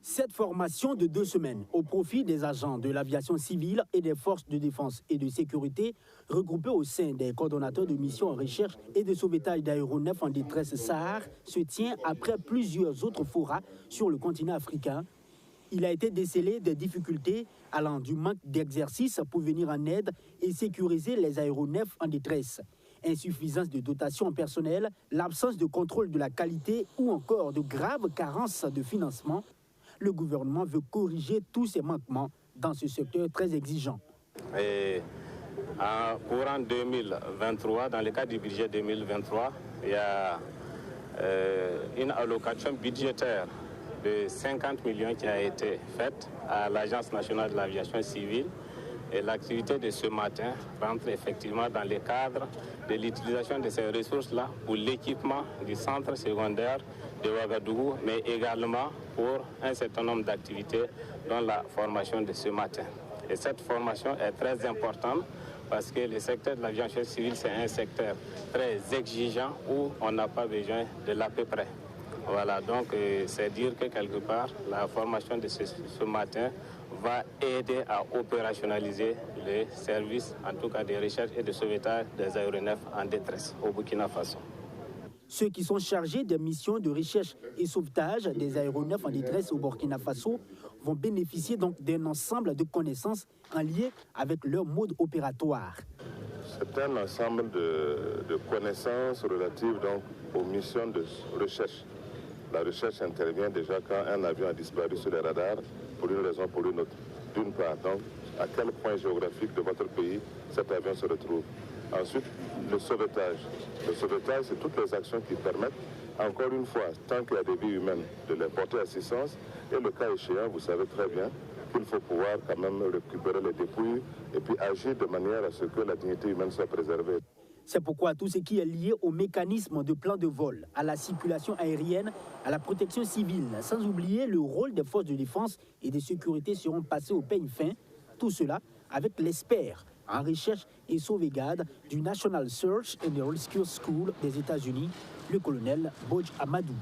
Cette formation de 2 semaines au profit des agents de l'aviation civile et des forces de défense et de sécurité regroupés au sein des coordonnateurs de mission en recherche et de sauvetage d'aéronefs en détresse SAR se tient après plusieurs autres forats sur le continent africain. Il a été décelé des difficultés allant du manque d'exercice pour venir en aide et sécuriser les aéronefs en détresse. Insuffisance de dotation en personnel, l'absence de contrôle de la qualité ou encore de graves carences de financement. Le gouvernement veut corriger tous ces manquements dans ce secteur très exigeant. Et pour en 2023, dans le cadre du budget 2023, il y a une allocation budgétaire de 50 millions qui a été faite à l'Agence nationale de l'aviation civile. Et l'activité de ce matin rentre effectivement dans le cadre de l'utilisation de ces ressources-là pour l'équipement du centre secondaire de Ouagadougou, mais également pour un certain nombre d'activités dont la formation de ce matin. Et cette formation est très importante parce que le secteur de l'aviation civile, c'est un secteur très exigeant où on n'a pas besoin de l'à peu près. Voilà, donc c'est dire que quelque part, la formation de ce matin va aider à opérationnaliser les services, en tout cas des recherches et de sauvetage des aéronefs en détresse au Burkina Faso. Ceux qui sont chargés des missions de recherche et sauvetage des aéronefs en détresse au Burkina Faso vont bénéficier donc d'un ensemble de connaissances en lien avec leur mode opératoire. C'est un ensemble de connaissances relatives donc aux missions de recherche. La recherche intervient déjà quand un avion a disparu sur les radars pour une raison ou pour une autre. D'une part, donc, à quel point géographique de votre pays cet avion se retrouve. Ensuite, le sauvetage. Le sauvetage, c'est toutes les actions qui permettent, encore une fois, tant qu'il y a des vies humaines, de leur porter assistance. Et le cas échéant, vous savez très bien qu'il faut pouvoir quand même récupérer les dépouilles et puis agir de manière à ce que la dignité humaine soit préservée. C'est pourquoi tout ce qui est lié au mécanisme de plan de vol, à la circulation aérienne, à la protection civile, sans oublier le rôle des forces de défense et de sécurité seront passés au peigne fin. Tout cela avec l'expert en recherche et sauvegarde du National Search and Rescue School des États-Unis, le colonel Bodj Amadou.